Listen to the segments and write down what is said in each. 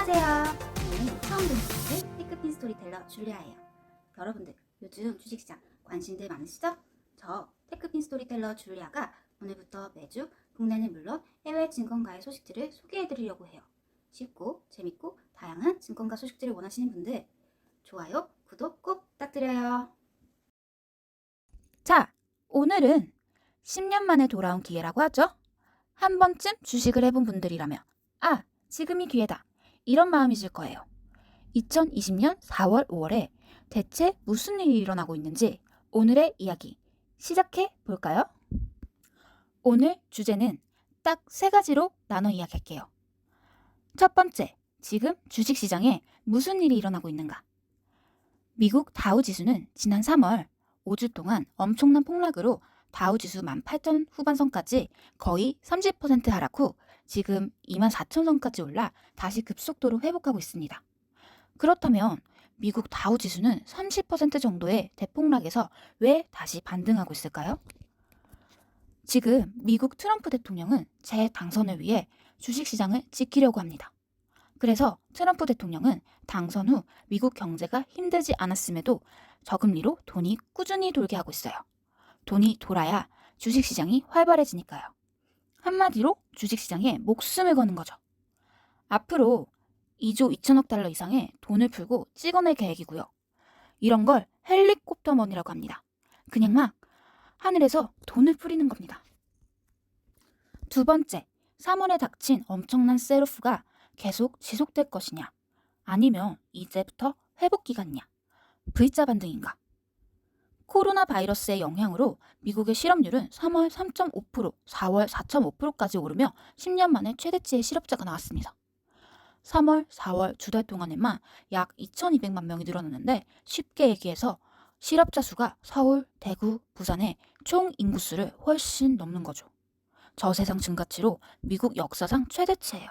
안녕하세요. 저는 처음 듣는 테크핀 스토리텔러 줄리아예요. 여러분들 요즘 주식시장 관심들 많으시죠? 저 테크핀 스토리텔러 줄리아가 오늘부터 매주 국내는 물론 해외 증권가의 소식들을 소개해드리려고 해요. 쉽고 재밌고 다양한 증권가 소식들을 원하시는 분들 좋아요, 구독 꼭 부탁드려요. 자, 오늘은 10년 만에 돌아온 기회라고 하죠. 한 번쯤 주식을 해본 분들이라면 지금이 기회다. 이런 마음이실 거예요. 2020년 4월, 5월에 대체 무슨 일이 일어나고 있는지 오늘의 이야기 시작해 볼까요? 오늘 주제는 딱 3가지로 나눠 이야기할게요. 첫 번째, 지금 주식시장에 무슨 일이 일어나고 있는가? 미국 다우 지수는 지난 3월 5주 동안 엄청난 폭락으로 다우 지수 18,000 후반선까지 거의 30% 하락 후 지금 24,000선까지 올라 다시 급속도로 회복하고 있습니다. 그렇다면 미국 다우 지수는 30% 정도의 대폭락에서 왜 다시 반등하고 있을까요? 지금 미국 트럼프 대통령은 재당선을 위해 주식시장을 지키려고 합니다. 그래서 트럼프 대통령은 당선 후 미국 경제가 힘들지 않았음에도 저금리로 돈이 꾸준히 돌게 하고 있어요. 돈이 돌아야 주식시장이 활발해지니까요. 한마디로 주식시장에 목숨을 거는 거죠. 앞으로 2조 2천억 달러 이상의 돈을 풀고 찍어낼 계획이고요. 이런 걸 헬리콥터 머니라고 합니다. 그냥 막 하늘에서 돈을 뿌리는 겁니다. 두 번째, 3월에 닥친 엄청난 셀오프가 계속 지속될 것이냐, 아니면 이제부터 회복 기간이냐, V자 반등인가. 코로나 바이러스의 영향으로 미국의 실업률은 3월 3.5%, 4월 4.5%까지 오르며 10년 만에 최대치의 실업자가 나왔습니다. 3월, 4월 2달 동안에만 약 2,200만 명이 늘어났는데 쉽게 얘기해서 실업자 수가 서울, 대구, 부산의 총 인구수를 훨씬 넘는 거죠. 저세상 증가치로 미국 역사상 최대치예요.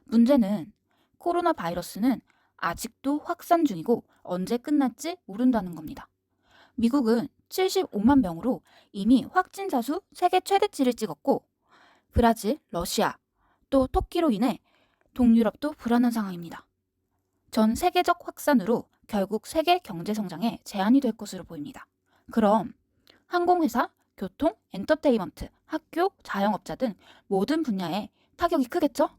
문제는 코로나 바이러스는 아직도 확산 중이고 언제 끝날지 모른다는 겁니다. 미국은 75만 명으로 이미 확진자 수 세계 최대치를 찍었고 브라질, 러시아, 또 터키로 인해 동유럽도 불안한 상황입니다. 전 세계적 확산으로 결국 세계 경제 성장에 제한이 될 것으로 보입니다. 그럼 항공회사, 교통, 엔터테인먼트, 학교, 자영업자 등 모든 분야에 타격이 크겠죠?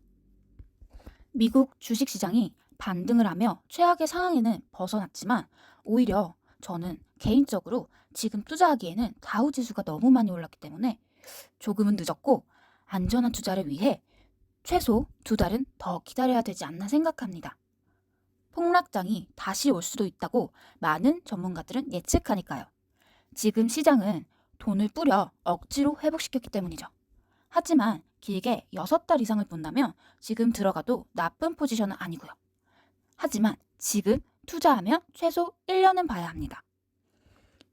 미국 주식시장이 반등을 하며 최악의 상황에는 벗어났지만 오히려 저는 개인적으로 지금 투자하기에는 다우지수가 너무 많이 올랐기 때문에 조금은 늦었고 안전한 투자를 위해 최소 2달은 더 기다려야 되지 않나 생각합니다. 폭락장이 다시 올 수도 있다고 많은 전문가들은 예측하니까요. 지금 시장은 돈을 뿌려 억지로 회복시켰기 때문이죠. 하지만 길게 6달 이상을 본다면 지금 들어가도 나쁜 포지션은 아니고요. 하지만 지금 투자하면 최소 1년은 봐야 합니다.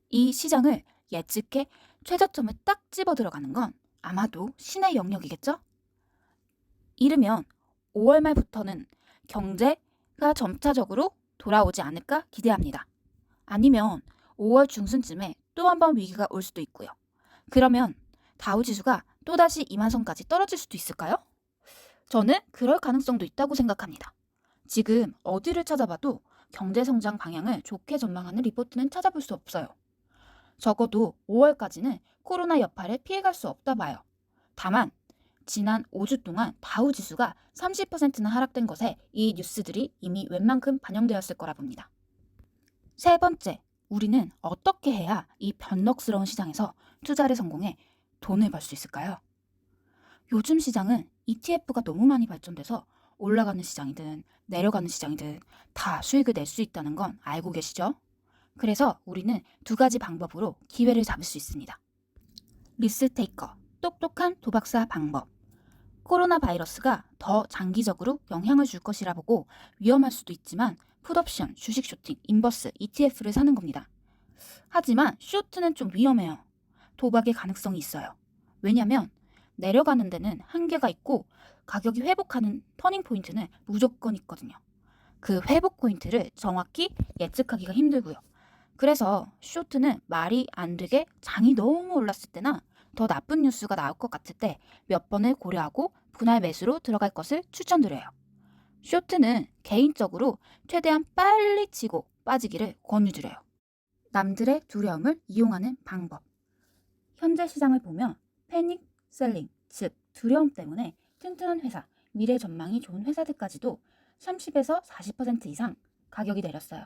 이 시장을 예측해 최저점을 딱 집어 들어가는 건 아마도 신의 영역이겠죠? 이르면 5월 말부터는 경제가 점차적으로 돌아오지 않을까 기대합니다. 아니면 5월 중순쯤에 또 한 번 위기가 올 수도 있고요. 그러면 다우지수가 또다시 2만선까지 떨어질 수도 있을까요? 저는 그럴 가능성도 있다고 생각합니다. 지금 어디를 찾아봐도 경제성장 방향을 좋게 전망하는 리포트는 찾아볼 수 없어요. 적어도 5월까지는 코로나 여파를 피해갈 수 없다 봐요. 다만 지난 5주 동안 다우지수가 30%나 하락된 것에 이 뉴스들이 이미 웬만큼 반영되었을 거라 봅니다. 세 번째, 우리는 어떻게 해야 이 변덕스러운 시장에서 투자를 성공해 돈을 벌 수 있을까요? 요즘 시장은 ETF가 너무 많이 발전돼서 올라가는 시장이든 내려가는 시장이든 다 수익을 낼 수 있다는 건 알고 계시죠? 그래서 우리는 2가지 방법으로 기회를 잡을 수 있습니다. 리스테이커, 똑똑한 도박사 방법. 코로나 바이러스가 더 장기적으로 영향을 줄 것이라 보고 위험할 수도 있지만 풋옵션, 주식 쇼팅, 인버스, ETF를 사는 겁니다. 하지만 쇼트는 좀 위험해요. 도박의 가능성이 있어요. 왜냐면 내려가는 데는 한계가 있고 가격이 회복하는 터닝 포인트는 무조건 있거든요. 그 회복 포인트를 정확히 예측하기가 힘들고요. 그래서 쇼트는 말이 안 되게 장이 너무 올랐을 때나 더 나쁜 뉴스가 나올 것 같을 때 몇 번을 고려하고 분할 매수로 들어갈 것을 추천드려요. 쇼트는 개인적으로 최대한 빨리 치고 빠지기를 권유드려요. 남들의 두려움을 이용하는 방법. 현재 시장을 보면 패닉 셀링, 즉 두려움 때문에 튼튼한 회사, 미래 전망이 좋은 회사들까지도 30에서 40% 이상 가격이 내렸어요.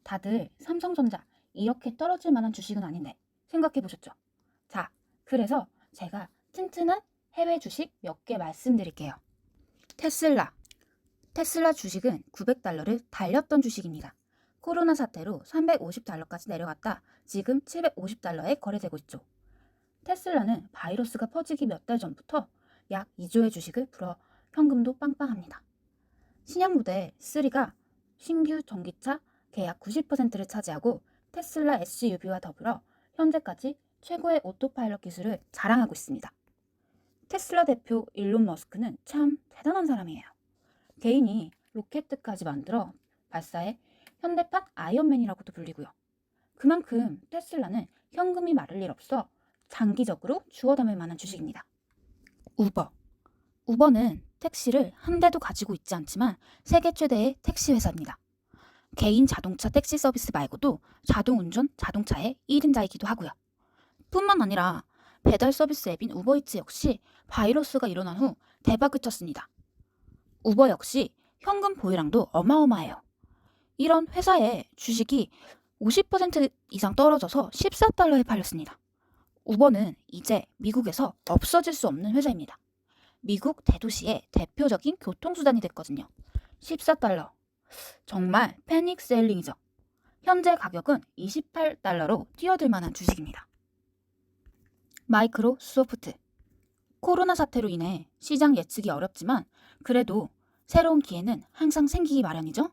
다들 삼성전자 이렇게 떨어질 만한 주식은 아닌데 생각해 보셨죠? 자, 그래서 제가 튼튼한 해외 주식 몇 개 말씀드릴게요. 테슬라. 테슬라 주식은 900달러를 달렸던 주식입니다. 코로나 사태로 350달러까지 내려갔다 지금 750달러에 거래되고 있죠. 테슬라는 바이러스가 퍼지기 몇 달 전부터 약 2조의 주식을 풀어 현금도 빵빵합니다. 신형 모델 3가 신규 전기차 계약 90%를 차지하고 테슬라 SUV와 더불어 현재까지 최고의 오토파일럿 기술을 자랑하고 있습니다. 테슬라 대표 일론 머스크는 참 대단한 사람이에요. 개인이 로켓까지 만들어 발사해 현대판 아이언맨이라고도 불리고요. 그만큼 테슬라는 현금이 마를 일 없어 장기적으로 주워 담을 만한 주식입니다. 우버. 우버는 택시를 한 대도 가지고 있지 않지만 세계 최대의 택시 회사입니다. 개인 자동차 택시 서비스 말고도 자동운전 자동차의 1인자이기도 하고요. 뿐만 아니라 배달 서비스 앱인 우버이츠 역시 바이러스가 일어난 후 대박을 쳤습니다. 우버 역시 현금 보유량도 어마어마해요. 이런 회사의 주식이 50% 이상 떨어져서 14달러에 팔렸습니다. 우버는 이제 미국에서 없어질 수 없는 회사입니다. 미국 대도시의 대표적인 교통수단이 됐거든요. 14달러. 정말 패닉 셀링이죠. 현재 가격은 28달러로 뛰어들 만한 주식입니다. 마이크로소프트. 코로나 사태로 인해 시장 예측이 어렵지만 그래도 새로운 기회는 항상 생기기 마련이죠.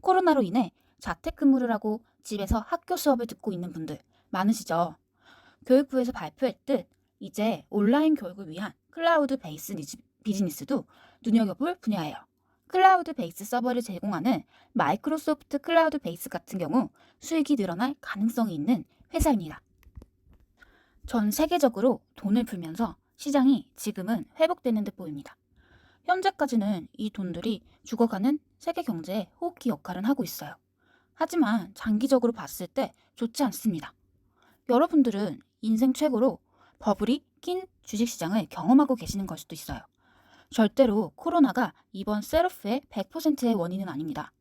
코로나로 인해 자택근무를 하고 집에서 학교 수업을 듣고 있는 분들 많으시죠. 교육부에서 발표했듯 이제 온라인 교육을 위한 클라우드 베이스 비즈니스도 눈여겨볼 분야예요. 클라우드 베이스 서버를 제공하는 마이크로소프트 클라우드 베이스 같은 경우 수익이 늘어날 가능성이 있는 회사입니다. 전 세계적으로 돈을 풀면서 시장이 지금은 회복되는 듯 보입니다. 현재까지는 이 돈들이 죽어가는 세계 경제의 호흡기 역할은 하고 있어요. 하지만 장기적으로 봤을 때 좋지 않습니다. 여러분들은 인생 최고로 버블이 낀 주식시장을 경험하고 계시는 걸 수도 있어요. 절대로 코로나가 이번 셀오프의 100%의 원인은 아닙니다.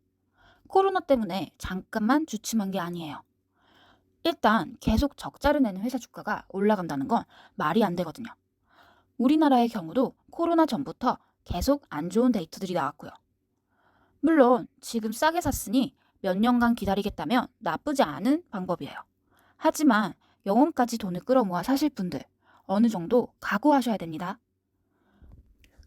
코로나 때문에 잠깐만 주춤한 게 아니에요. 일단 계속 적자를 내는 회사 주가가 올라간다는 건 말이 안 되거든요. 우리나라의 경우도 코로나 전부터 계속 안 좋은 데이터들이 나왔고요. 물론 지금 싸게 샀으니 몇 년간 기다리겠다면 나쁘지 않은 방법이에요. 하지만 영혼까지 돈을 끌어모아 사실 분들 어느 정도 각오하셔야 됩니다.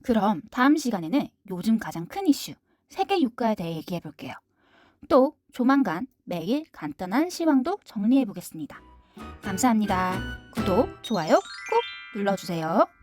그럼 다음 시간에는 요즘 가장 큰 이슈 세계 유가에 대해 얘기해 볼게요. 또 조만간 매일 간단한 시황도 정리해 보겠습니다. 감사합니다. 구독, 좋아요 꼭 눌러주세요.